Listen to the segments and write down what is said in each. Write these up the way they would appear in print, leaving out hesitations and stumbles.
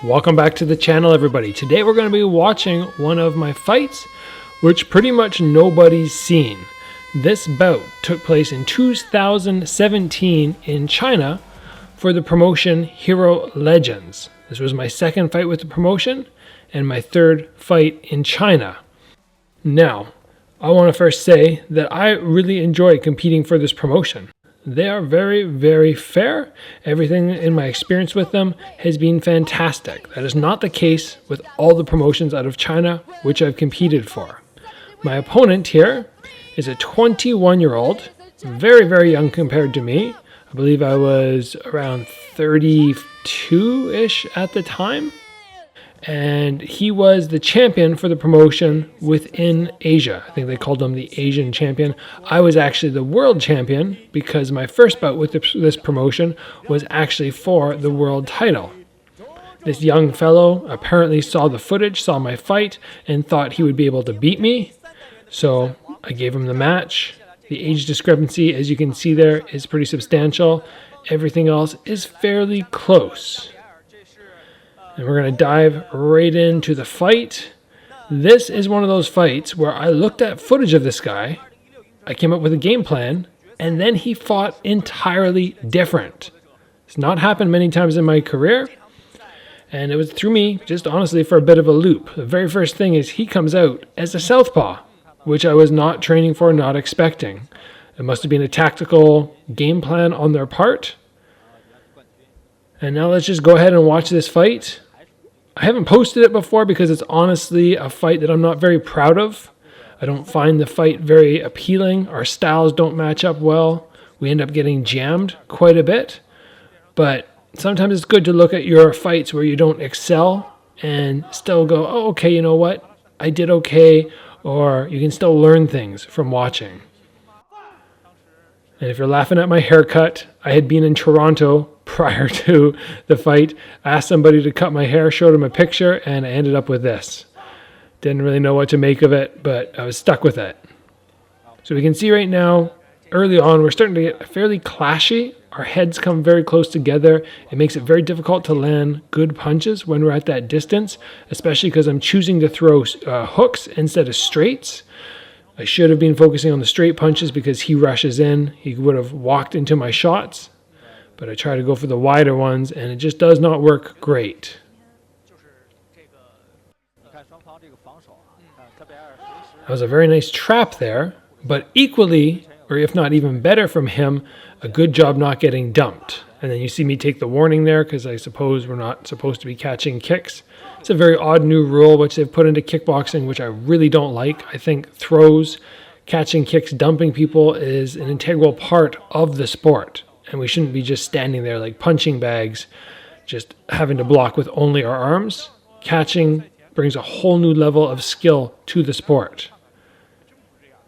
Welcome back to the channel, everybody. Today we're going to be watching one of my fights, which pretty much nobody's seen. This bout took place in 2017 in China for the promotion Hero Legends. This was my second fight with the promotion and my third fight in China. Now, I want to first say that I really enjoy competing for this promotion. They are very, very fair. Everything in my experience with them has been fantastic. That is not the case with all the promotions out of China which I've competed for. My opponent here is a 21-year-old, very, very young compared to me. I believe I was around 32-ish at the time. And he was the champion for the promotion within Asia. I think they called him the Asian champion. I was actually the world champion because my first bout with this promotion was actually for the world title. This young fellow apparently saw the footage, saw my fight, and thought he would be able to beat me. So I gave him the match. The age discrepancy, as you can see there, is pretty substantial. Everything else is fairly close. And we're going to dive right into the fight. This is one of those fights where I looked at footage of this guy, I came up with a game plan, and then he fought entirely different. It's not happened many times in my career, and it was threw me just honestly for a bit of a loop. The very first thing is he comes out as a southpaw, which I was not training for, not expecting. It must have been a tactical game plan on their part. And now let's just go ahead and watch this fight. I haven't posted it before because it's honestly a fight that I'm not very proud of. I don't find the fight very appealing. Our styles don't match up well. We end up getting jammed quite a bit. But sometimes it's good to look at your fights where you don't excel and still go, oh, okay, you know what? I did okay. Or you can still learn things from watching. And if you're laughing at my haircut, I had been in Toronto prior to the fight. I asked somebody to cut my hair, showed him a picture, and I ended up with this. Didn't really know what to make of it, but I was stuck with it. So we can see right now, early on, we're starting to get fairly clashy. Our heads come very close together. It makes it very difficult to land good punches when we're at that distance, especially because I'm choosing to throw hooks instead of straights. I should have been focusing on the straight punches because he rushes in. He would have walked into my shots. But I try to go for the wider ones, and it just does not work great. That was a very nice trap there, but equally, or if not even better from him, a good job not getting dumped. And then you see me take the warning there because I suppose we're not supposed to be catching kicks. It's a very odd new rule which they've put into kickboxing, which I really don't like. I think throws, catching kicks, dumping people is an integral part of the sport. And we shouldn't be just standing there like punching bags, just having to block with only our arms. Catching brings a whole new level of skill to the sport.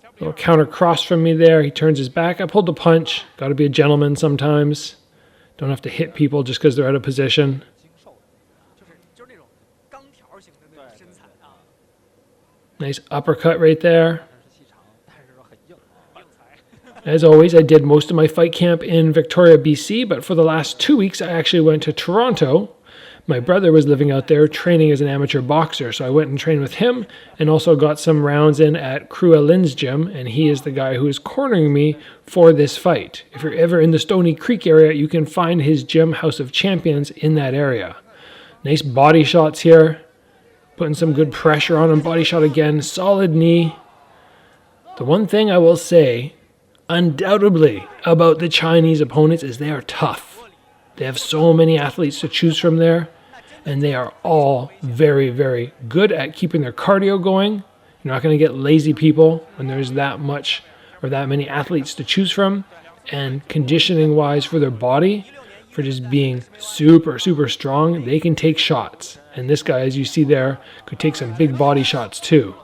A little counter cross from me there. He turns his back. I pulled the punch. Got to be a gentleman sometimes. Don't have to hit people just because they're out of position. Nice uppercut right there. As always, I did most of my fight camp in Victoria, BC, but for the last 2 weeks, I actually went to Toronto. My brother was living out there training as an amateur boxer, so I went and trained with him and also got some rounds in at Krua Lin's gym, and he is the guy who is cornering me for this fight. If you're ever in the Stony Creek area, you can find his gym, House of Champions, in that area. Nice body shots here, putting some good pressure on him. Body shot again, solid knee. The one thing I will say undoubtedly about the Chinese opponents is they are tough. They have so many athletes to choose from there, and they are all very, very good at keeping their cardio going. You're not going to get lazy people when there's that much or that many athletes to choose from, and conditioning wise for their body, for just being super, super strong, they can take shots. And this guy, as you see there, could take some big body shots too.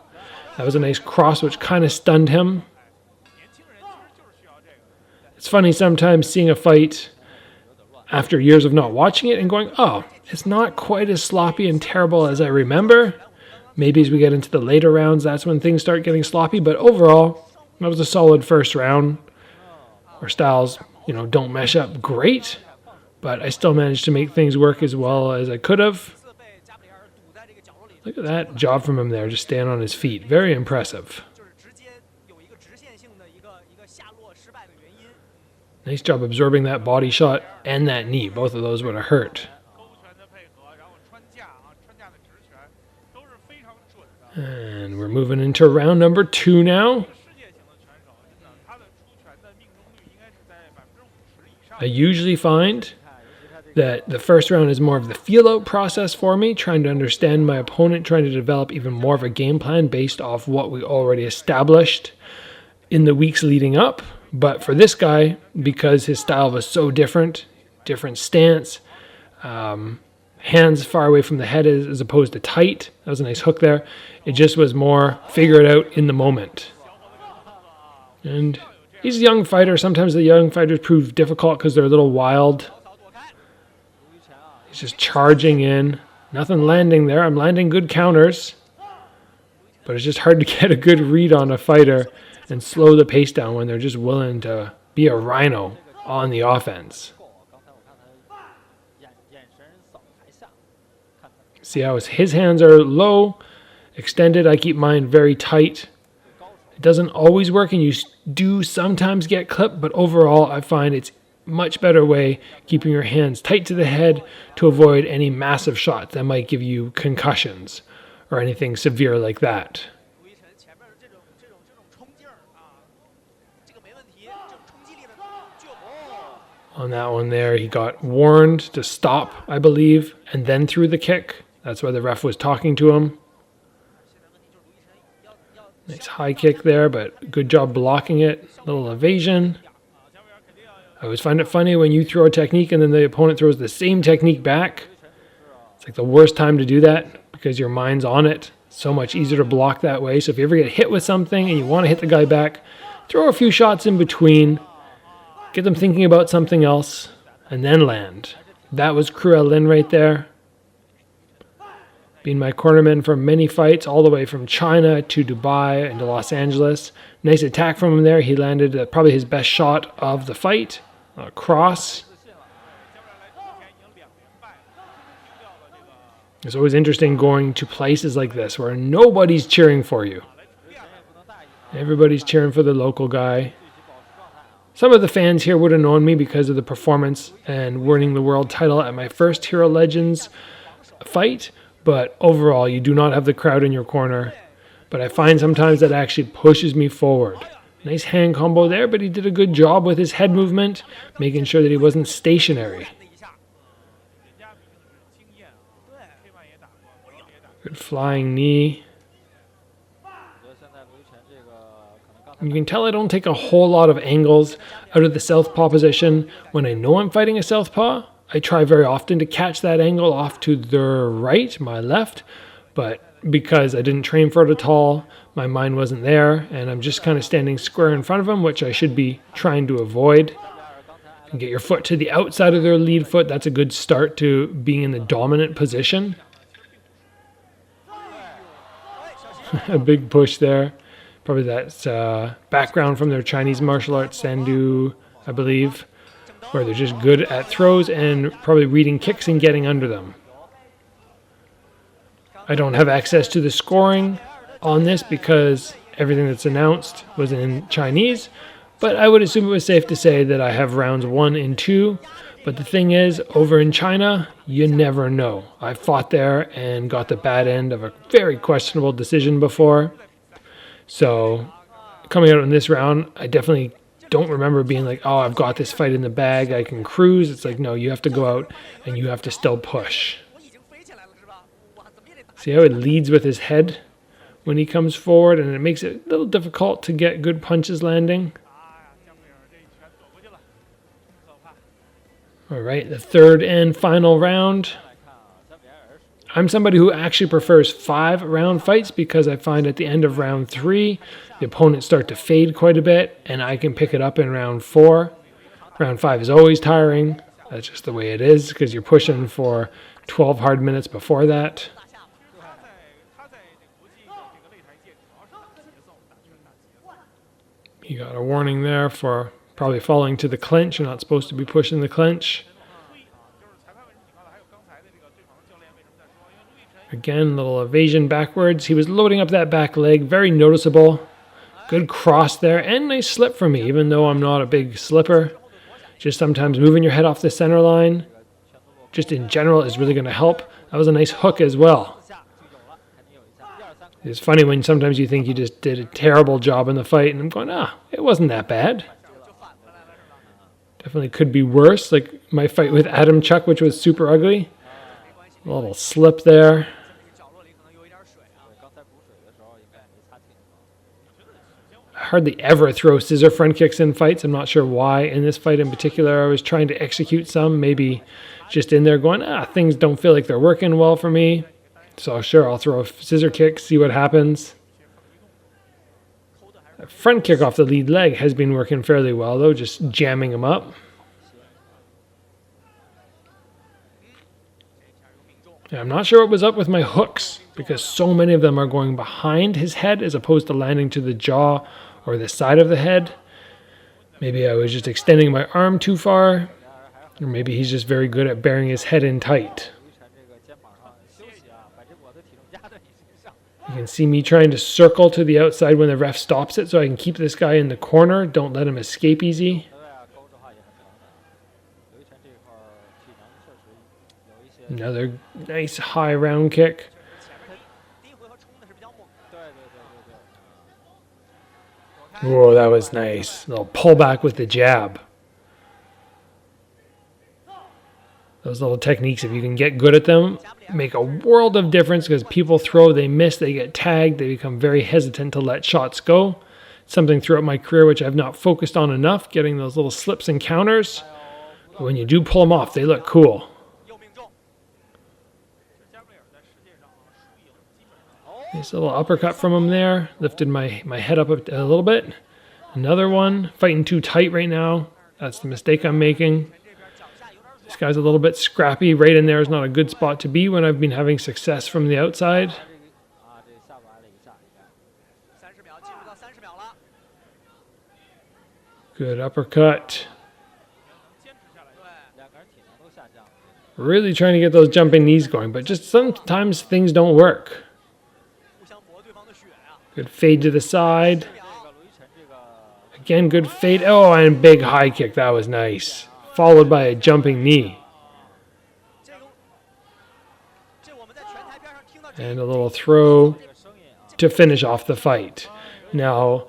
That was a nice cross which kind of stunned him. It's funny sometimes seeing a fight after years of not watching it and going, oh, it's not quite as sloppy and terrible as I remember. Maybe as we get into the later rounds, that's when things start getting sloppy. But overall, that was a solid first round. Our styles, don't mesh up great, but I still managed to make things work as well as I could have. Look at that job from him there, just staying on his feet. Very impressive. Nice job absorbing that body shot and that knee. Both of those would have hurt. And we're moving into round number 2 now. I usually find that the first round is more of the feel-out process for me, trying to understand my opponent, trying to develop even more of a game plan based off what we already established in the weeks leading up. But for this guy, because his style was so different stance, hands far away from the head as opposed to tight. That was a nice hook there. It just was more figure it out in the moment. And he's a young fighter. Sometimes the young fighters prove difficult because they're a little wild. He's just charging in. Nothing landing there. I'm landing good counters. But it's just hard to get a good read on a fighter and slow the pace down when they're just willing to be a rhino on the offense. See how his hands are low, extended. I keep mine very tight. It doesn't always work, and you do sometimes get clipped, but overall I find it's much better way keeping your hands tight to the head to avoid any massive shots that might give you concussions or anything severe like that. On that one there, he got warned to stop, I believe, and then threw the kick. That's why the ref was talking to him. Nice high kick there, but good job blocking it. Little evasion. I always find it funny when you throw a technique and then the opponent throws the same technique back. It's like the worst time to do that because your mind's on it. So much easier to block that way. So if you ever get hit with something and you want to hit the guy back, throw a few shots in between. Get them thinking about something else, and then land. That was Cruel Lin right there. Being my cornerman for many fights, all the way from China to Dubai and to Los Angeles. Nice attack from him there. He landed probably his best shot of the fight. A cross. It's always interesting going to places like this where nobody's cheering for you. Everybody's cheering for the local guy. Some of the fans here would have known me because of the performance and winning the world title at my first Hero Legends fight, but overall, you do not have the crowd in your corner. But I find sometimes that actually pushes me forward. Nice hand combo there, but he did a good job with his head movement, making sure that he wasn't stationary. Good flying knee. You can tell I don't take a whole lot of angles out of the southpaw position. When I know I'm fighting a southpaw, I try very often to catch that angle off to the right, my left. But because I didn't train for it at all, my mind wasn't there, and I'm just kind of standing square in front of him, which I should be trying to avoid. And get your foot to the outside of their lead foot. That's a good start to being in the dominant position. A big push there. Probably that background from their Chinese martial arts, Sandu, I believe, where they're just good at throws and probably reading kicks and getting under them. I don't have access to the scoring on this because everything that's announced was in Chinese, but I would assume it was safe to say that I have rounds 1 and 2. But the thing is, over in China, you never know. I fought there and got the bad end of a very questionable decision before. So, coming out in this round, I definitely don't remember being like, oh, I've got this fight in the bag, I can cruise. It's like, no, you have to go out and you have to still push. See how it leads with his head when he comes forward, and it makes it a little difficult to get good punches landing. All right, the third and final round. I'm somebody who actually prefers 5-round fights because I find at the end of round 3, the opponents start to fade quite a bit, and I can pick it up in round 4. Round 5 is always tiring. That's just the way it is because you're pushing for 12 hard minutes before that. You got a warning there for probably falling to the clinch. You're not supposed to be pushing the clinch. Again, little evasion backwards. He was loading up that back leg, very noticeable. Good cross there, and nice slip from me, even though I'm not a big slipper. Just sometimes moving your head off the center line, just in general, is really going to help. That was a nice hook as well. It's funny when sometimes you think you just did a terrible job in the fight, and I'm going, it wasn't that bad. Definitely could be worse, like my fight with Adam Chuck, which was super ugly. A little slip there. I hardly ever throw scissor front kicks in fights. I'm not sure why. In this fight in particular, I was trying to execute some, maybe just in there going, things don't feel like they're working well for me. So sure, I'll throw a scissor kick, see what happens. A front kick off the lead leg has been working fairly well, though, just jamming him up. And I'm not sure what was up with my hooks, because so many of them are going behind his head as opposed to landing to the jaw or the side of the head. Maybe I was just extending my arm too far, or maybe he's just very good at bearing his head in tight. You can see me trying to circle to the outside when the ref stops it so I can keep this guy in the corner. Don't let him escape easy. Another nice high round kick. Whoa, that was nice. A little pullback with the jab. Those little techniques, if you can get good at them, make a world of difference, because people throw, they miss, they get tagged, they become very hesitant to let shots go. Something throughout my career which I've not focused on enough, getting those little slips and counters. But when you do pull them off, they look cool. Nice little uppercut from him there. Lifted my head up a little bit. Another one. Fighting too tight right now. That's the mistake I'm making. This guy's a little bit scrappy. Right in there is not a good spot to be when I've been having success from the outside. Good uppercut. Really trying to get those jumping knees going, but just sometimes things don't work. Good fade to the side. Again, good fade. Oh, and big high kick. That was nice. Followed by a jumping knee. And a little throw to finish off the fight. Now,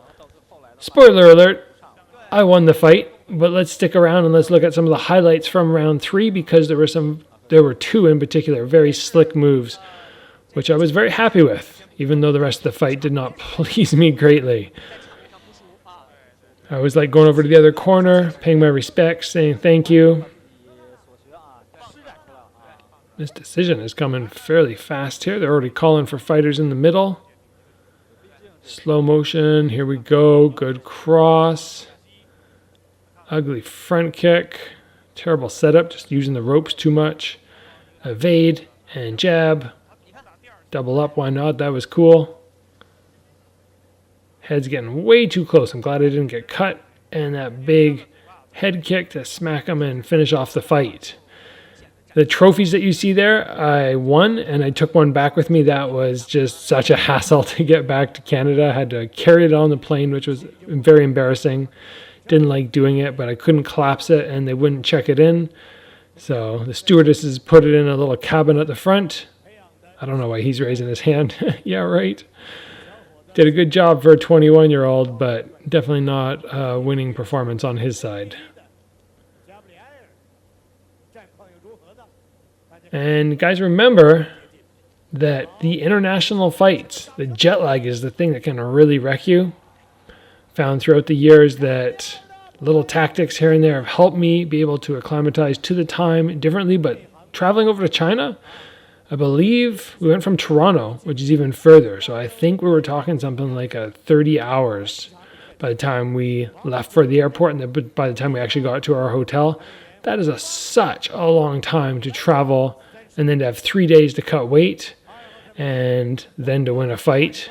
spoiler alert, I won the fight, but let's stick around and let's look at some of the highlights from round 3, because there were two in particular very slick moves, which I was very happy with, even though the rest of the fight did not please me greatly. I was like going over to the other corner, paying my respects, saying thank you. This decision is coming fairly fast here. They're already calling for fighters in the middle. Slow motion, here we go. Good cross. Ugly front kick. Terrible setup, just using the ropes too much. Evade and jab. Double up, why not? That was cool. Head's getting way too close. I'm glad I didn't get cut. And that big head kick to smack him and finish off the fight. The trophies that you see there, I won, and I took one back with me. That was just such a hassle to get back to Canada. I had to carry it on the plane, which was very embarrassing. Didn't like doing it, but I couldn't collapse it, and they wouldn't check it in. So the stewardesses put it in a little cabin at the front. I don't know why he's raising his hand. Yeah, right. Did a good job for a 21-year-old, but definitely not a winning performance on his side. And guys, remember that the international fights, the jet lag is the thing that can really wreck you. Found throughout the years that little tactics here and there have helped me be able to acclimatize to the time differently, but traveling over to China, I believe we went from Toronto, which is even further. So I think we were talking something like 30 hours by the time we left for the airport and by the time we actually got to our hotel. That is such a long time to travel and then to have 3 days to cut weight and then to win a fight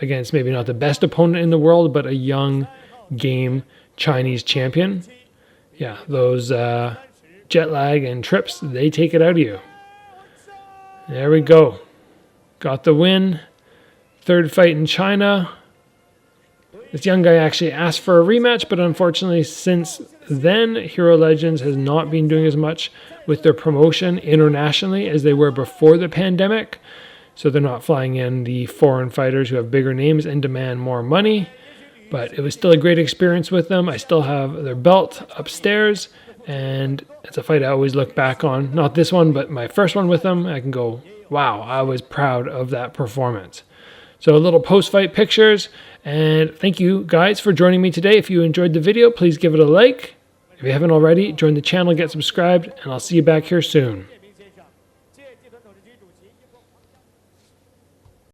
against maybe not the best opponent in the world, but a young, game Chinese champion. Yeah, those jet lag and trips, they take it out of you. There we go. got the win. Third fight in China. This young guy actually asked for a rematch, but unfortunately since then, Hero Legends has not been doing as much with their promotion internationally as they were before the pandemic. So they're not flying in the foreign fighters who have bigger names and demand more money. But it was still a great experience with them. I still have their belt upstairs, and it's a fight I always look back on. Not this one, but my first one with them. I can go, wow, I was proud of that performance. So a little post-fight pictures, and thank you guys for joining me today. If you enjoyed the video, please give it a like. If you haven't already, join the channel, get subscribed, and I'll see you back here soon.